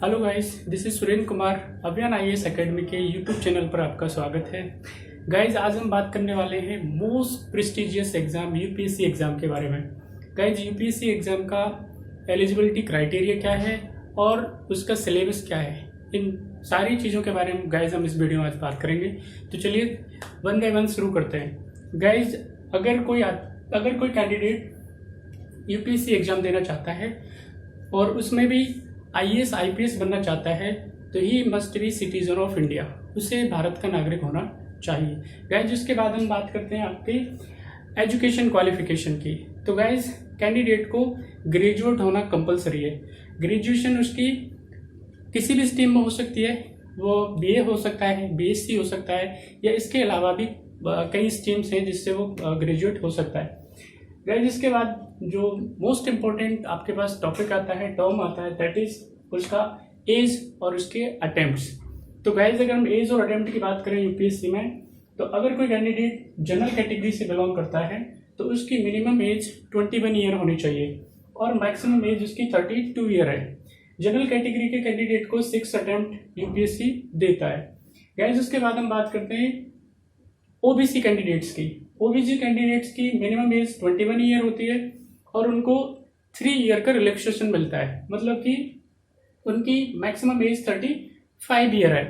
Hello guys, this is Surendra Kumar. अभियान IAS academy के YouTube channel पर आपका स्वागत है। गाइस, आज हम बात करने वाले हैं most prestigious exam UPSC exam के बारे में। गाइस, यूपीएससी एग्जाम का एलिजिबिलिटी क्राइटेरिया क्या है और उसका सिलेबस क्या है, इन सारी चीज़ों के बारे में गाइस हम इस वीडियो में आज बात करेंगे। तो चलिए वन बाय वन शुरू करते हैं। गाइस, अगर कोई कैंडिडेट यूपीएससी एग्जाम देना चाहता है और उसमें भी आईएएस आईपीएस बनना चाहता है तो he must be citizen of India, उसे भारत का नागरिक होना चाहिए। गाइज, उसके बाद हम बात करते हैं आपके एजुकेशन क्वालिफिकेशन की। तो गाइज, कैंडिडेट को ग्रेजुएट होना कंपलसरी है। ग्रेजुएशन उसकी किसी भी स्ट्रीम में हो सकती है, वो बीए हो सकता है, बीएससी हो सकता है, या इसके अलावा भी कई स्ट्रीम्स हैं जिससे वो ग्रेजुएट हो सकता है। गाइज, इसके बाद जो मोस्ट इम्पोर्टेंट आपके पास टॉपिक आता है, टर्म आता है, दैट इज उसका एज और उसके अटेम्प्ट्स। तो गाइज, अगर हम एज और अटेम्प्ट की बात करें यूपीएससी में, तो अगर कोई कैंडिडेट जनरल कैटेगरी से बिलोंग करता है तो उसकी मिनिमम एज 21 ईयर होनी चाहिए और मैक्सिमम एज उसकी 32 ईयर है। जनरल कैटेगरी के कैंडिडेट को 6 अटेम्प्ट यूपीएससी देता है। गाइज, उसके बाद हम बात करते हैं ओबीसी कैंडिडेट्स की। ओबीसी कैंडिडेट्स की मिनिमम एज 21 ईयर होती है और उनको 3 ईयर का रिलैक्सेशन मिलता है, मतलब कि उनकी मैक्सिमम एज 35 ईयर है।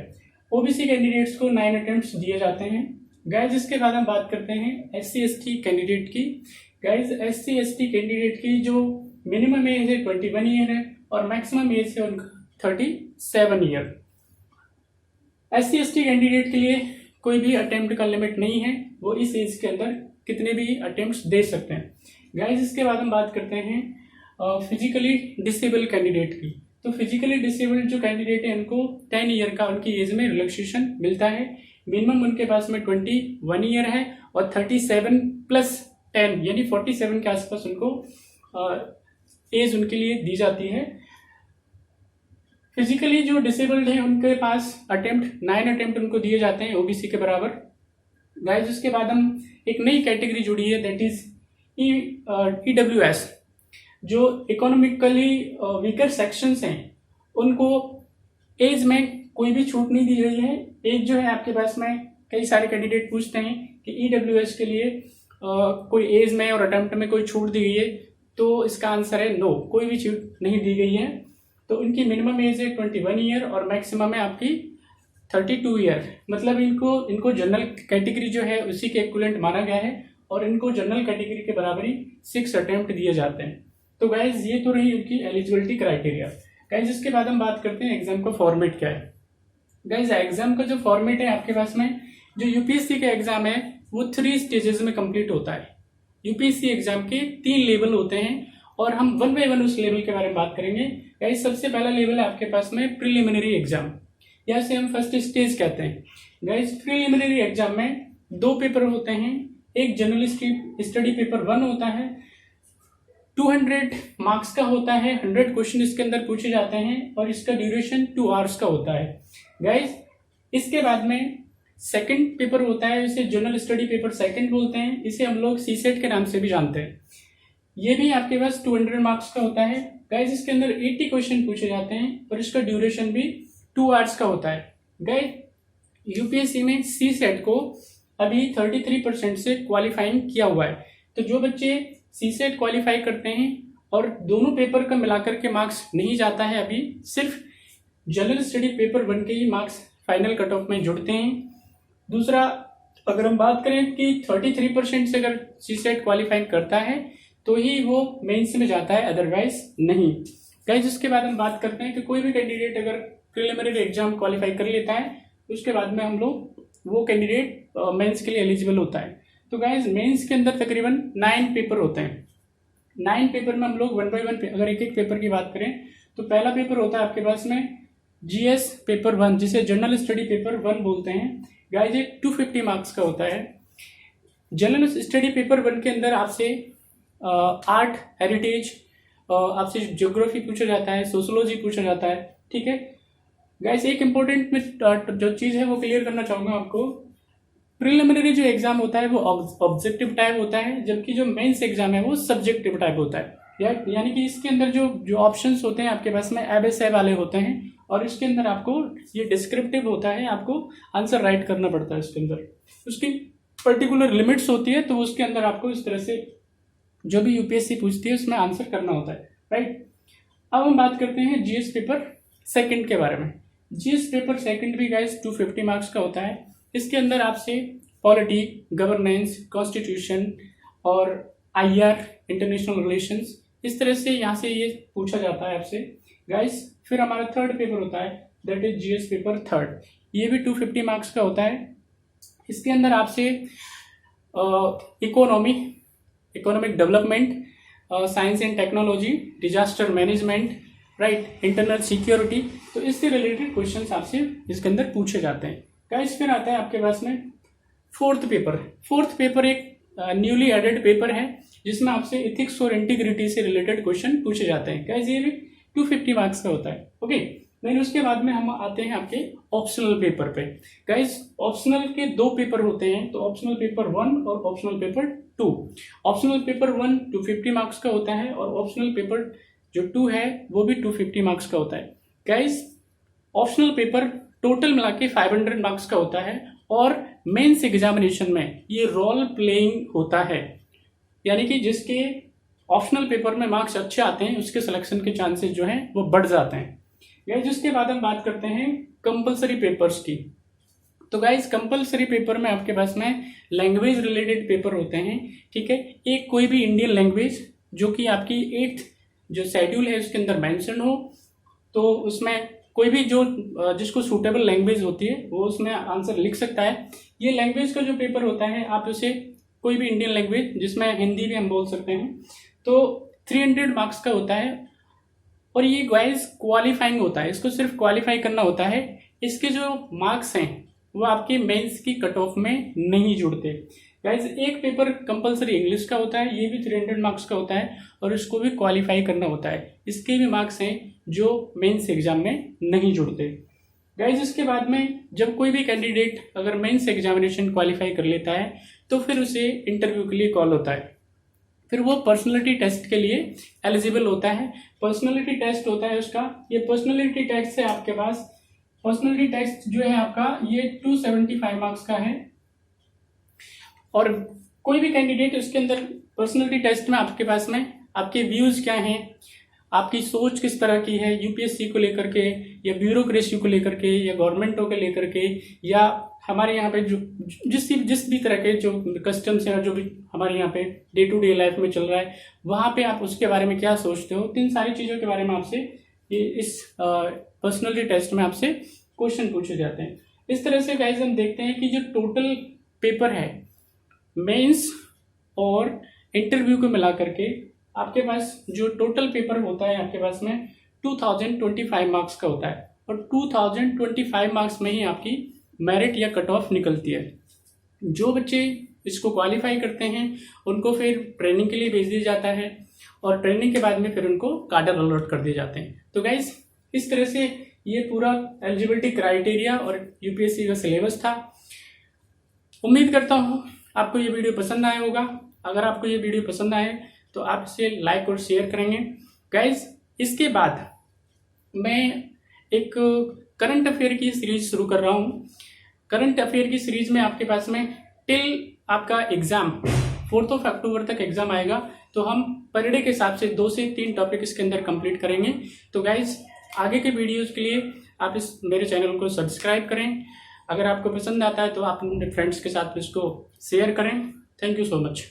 ओबीसी कैंडिडेट्स को 9 अटेम्प्ट्स दिए जाते हैं। गाइज, इसके बाद हम बात करते हैं एससी एसटी कैंडिडेट की। गाइज, एससी एसटी कैंडिडेट की जो मिनिमम एज है 21 ईयर है और मैक्सिमम एज है उनका 37 ईयर। एससी एसटी कैंडिडेट के लिए कोई भी अटेम्प्ट का लिमिट नहीं है, वो इस एज के अंदर कितने भी अटेम्प्ट्स दे सकते हैं। गाइज, इसके बाद हम बात करते हैं फिजिकली डिसेबल कैंडिडेट की। तो फिजिकली डिसेबल्ड जो कैंडिडेट है उनको 10 ईयर का उनकी एज में रिलैक्सेशन मिलता है। मिनिमम उनके पास में 21 ईयर है और 37 प्लस 10 यानी 47 के आसपास उनको एज उनके लिए दी जाती है। फिजिकली जो डिसेबल्ड है उनके पास 9 अटेम्प्ट उनको दिए जाते हैं ओबीसी के बराबर। गाइज, उसके बाद हम एक नई कैटेगरी जुड़ी है, दैट इज EWS। जो इकोनॉमिकली वीकर सेक्शंस हैं उनको एज में कोई भी छूट नहीं दी गई है। एज जो है आपके पास में, कई सारे कैंडिडेट पूछते हैं कि EWS के लिए कोई एज में और अटेम्प्ट में कोई छूट दी गई है, तो इसका आंसर है नो, कोई भी छूट नहीं दी गई है। तो उनकी मिनिमम एज है 21 ईयर और मैक्सिमम है आपकी 32 ईयर। मतलब इनको जनरल कैटेगरी जो है उसी के इक्विवेलेंट माना गया है और इनको जनरल कैटेगरी के बराबर ही 6 अटेम्प्ट दिए जाते हैं। तो गाइज, ये तो रही उनकी एलिजिबिलिटी क्राइटेरिया। गाइज, इसके बाद हम बात करते हैं एग्जाम का फॉर्मेट क्या है। गाइज, एग्जाम का जो फॉर्मेट है आपके पास में, जो यूपीएससी का एग्जाम है वो 3 स्टेजेस में कंप्लीट होता है। यूपीएससी एग्जाम के 3 लेवल होते हैं और हम वन बाय वन उस लेवल के बारे में बात करेंगे। गाइज, सबसे पहला लेवल है आपके पास में प्रिलिमिनरी एग्जाम, या से हम फर्स्ट स्टेज कहते हैं। गाइज, प्रिलिमिनरी एग्जाम में 2 पेपर होते हैं। एक जनरल स्टडी पेपर 1 होता है, 200 मार्क्स का होता है, 100 क्वेश्चन इसके अंदर पूछे जाते हैं और इसका ड्यूरेशन 2 आवर्स का होता है। गाइज, इसके बाद में सेकंड पेपर होता है, इसे जनरल स्टडी पेपर 2 बोलते हैं। इसे हम लोग सीसेट के नाम से भी जानते हैं। ये भी आपके पास 200 मार्क्स का होता है। गाइज, इसके अंदर 80 क्वेश्चन पूछे जाते हैं और इसका ड्यूरेशन भी 2 आवर्स का होता है। गाइज, यूपीएससी में सीसेट को अभी 33% से क्वालिफाइंग किया हुआ है। तो जो बच्चे सीसेट क्वालिफाई करते हैं और दोनों पेपर का मिलाकर के मार्क्स नहीं जाता है, अभी सिर्फ जनरल स्टडी पेपर 1 के ही मार्क्स फाइनल कट ऑफ में जुड़ते हैं। दूसरा, अगर हम बात करें कि 33% से अगर सीसेट क्वालिफाई करता है तो ही वो मेंस में जाता है, अदरवाइज नहीं। गाइस, उसके बाद हम बात करते हैं कि कोई भी कैंडिडेट अगर प्रिलिमिनरी एग्जाम क्वालिफाई कर लेता है उसके बाद में हम लोग वो कैंडिडेट मेंस के लिए एलिजिबल होता है। तो गाइस, मेंस के अंदर तकरीबन 9 पेपर होते हैं। 9 पेपर में हम लोग वन बाय वन अगर एक पेपर की बात करें तो पहला पेपर होता है आपके पास में जीएस पेपर 1, जिसे जनरल स्टडी पेपर 1 बोलते हैं। गाइस, ये 250 मार्क्स का होता है। जनरल स्टडी पेपर 1 के अंदर आपसे आर्ट, हेरिटेज, आपसे ज्योग्राफी पूछा जाता है, सोशोलॉजी पूछा जाता है। ठीक है गाइस, एक इम्पोर्टेंट जो चीज़ है वो क्लियर करना चाहूँगा आपको। प्रिलिमिनरी जो एग्जाम होता है वो ऑब्जेक्टिव टाइप होता है, जबकि जो मेंस एग्जाम है वो सब्जेक्टिव टाइप होता है। यानी कि इसके अंदर जो ऑप्शंस होते हैं आपके पास में एब वाले होते हैं और इसके अंदर आपको ये डिस्क्रिप्टिव होता है, आपको आंसर राइट करना पड़ता है इसके अंदर, उसकी पर्टिकुलर लिमिट्स होती है, तो उसके अंदर आपको इस तरह से जो भी यूपीएससी पूछती है उसमें आंसर करना होता है, राइट। अब हम बात करते हैं जीएस पेपर सेकंड के बारे में। जीएस पेपर सेकंड भी गाइस 250 मार्क्स का होता है। इसके अंदर आपसे पॉलिटी, गवर्नेंस, कॉन्स्टिट्यूशन और आईआर, इंटरनेशनल रिलेशंस, इस तरह से यहाँ से ये पूछा जाता है आपसे गाइस। फिर हमारा थर्ड पेपर होता है, that is GS paper third. ये भी 250 मार्क्स का होता है। इसके अंदर आपसे economic development, science and technology, disaster management, right, internal security, तो इससे रिलेटेड क्वेश्चंस आपसे इसके अंदर पूछे जाते हैं गाइस। फिर आता है आपके पास में फोर्थ पेपर। फोर्थ पेपर एक न्यूली एडेड पेपर है जिसमें आपसे इथिक्स और इंटीग्रिटी से रिलेटेड क्वेश्चन पूछे जाते हैं गाइस। ये भी 250 मार्क्स का होता है, ओके। देन उसके बाद में हम आते हैं आपके ऑप्शनल पेपर पे गाइस। ऑप्शनल के 2 पेपर होते हैं, तो ऑप्शनल पेपर 1 और optional paper 2। Optional paper 1 250 marks का होता है और ऑप्शनल पेपर जो 2 है वो भी 250 मार्क्स का होता है गाइस। ऑप्शनल पेपर टोटल मिला के 500 मार्क्स का होता है और मेंस एग्जामिनेशन में ये रोल प्लेइंग होता है, यानी कि जिसके ऑप्शनल पेपर में मार्क्स अच्छे आते हैं उसके सिलेक्शन के चांसेस जो हैं वो बढ़ जाते हैं गाइस। जिसके बाद हम बात करते हैं कंपलसरी पेपर्स की। तो गाइस कंपलसरी पेपर में आपके पास में लैंग्वेज रिलेटेड पेपर होते हैं, ठीक है। एक कोई भी इंडियन लैंग्वेज जो कि आपकी 8th जो शेड्यूल है उसके अंदर मेंशन हो, तो उसमें कोई भी जो जिसको सूटेबल लैंग्वेज होती है वो उसमें आंसर लिख सकता है। ये लैंग्वेज का जो पेपर होता है आप उसे कोई भी इंडियन लैंग्वेज, जिसमें हिंदी भी हम बोल सकते हैं, तो 300 मार्क्स का होता है और ये गाइस क्वालिफाइंग होता है, इसको सिर्फ क्वालिफाई करना होता है। इसके जो मार्क्स हैं वो आपके मेंस की कट ऑफ में नहीं जुड़ते गाइस। एक पेपर कंपलसरी इंग्लिश का होता है, ये भी 300 मार्क्स का होता है और इसको भी क्वालिफाई करना होता है। इसके भी मार्क्स हैं जो मेंस एग्जाम में नहीं जुड़ते गाइस। इसके बाद में जब कोई भी कैंडिडेट अगर मेंस एग्जामिनेशन क्वालिफाई कर लेता है तो फिर उसे इंटरव्यू के लिए कॉल होता है, फिर वो पर्सनैलिटी टेस्ट के लिए एलिजिबल होता है। पर्सनैलिटी टेस्ट होता है उसका, ये पर्सनैलिटी टेस्ट से आपके पास पर्सनैलिटी टेस्ट जो है आपका ये 275 मार्क्स का है और कोई भी कैंडिडेट उसके अंदर पर्सनैलिटी टेस्ट में आपके पास में आपके व्यूज क्या हैं, आपकी सोच किस तरह की है यूपीएससी को लेकर के या ब्यूरोक्रेसी को लेकर के या गवर्नमेंटों को लेकर के या हमारे यहाँ पे जो जिस भी तरह के जो कस्टम्स हैं जो भी हमारे यहाँ पे डे टू डे लाइफ में चल रहा है वहाँ पे आप उसके बारे में क्या सोचते हो, इन सारी चीज़ों के बारे में आपसे ये इस पर्सनैलिटी टेस्ट में आपसे क्वेश्चन पूछे जाते हैं। इस तरह से गाइस हम देखते हैं कि जो टोटल पेपर है मेंस और इंटरव्यू को मिला करके आपके पास जो टोटल पेपर होता है आपके पास में 2025 मार्क्स का होता है और 2025 मार्क्स में ही आपकी मेरिट या कट ऑफ निकलती है। जो बच्चे इसको क्वालिफाई करते हैं उनको फिर ट्रेनिंग के लिए भेज दिया जाता है और ट्रेनिंग के बाद में फिर उनको कार्डर अलॉट कर दिए जाते हैं। तो गाइस इस तरह से ये पूरा एलिजिबिलिटी क्राइटेरिया और यूपीएससी का सिलेबस था। उम्मीद करता हूँ आपको ये वीडियो पसंद आया होगा। अगर आपको ये वीडियो पसंद आए तो आप इसे लाइक और शेयर करेंगे गाइस। इसके बाद मैं एक करंट अफेयर की सीरीज शुरू कर रहा हूँ। करंट अफेयर की सीरीज में आपके पास में टिल आपका एग्जाम 4 अक्टूबर तक एग्जाम आएगा, तो हम पर डे के हिसाब से 2 से 3 टॉपिक इसके अंदर कंप्लीट करेंगे। तो गाइस आगे के वीडियोस के लिए आप इस मेरे चैनल को सब्सक्राइब करें। अगर आपको पसंद आता है तो आप अपने फ्रेंड्स के साथ इसको शेयर करें। Thank you so much.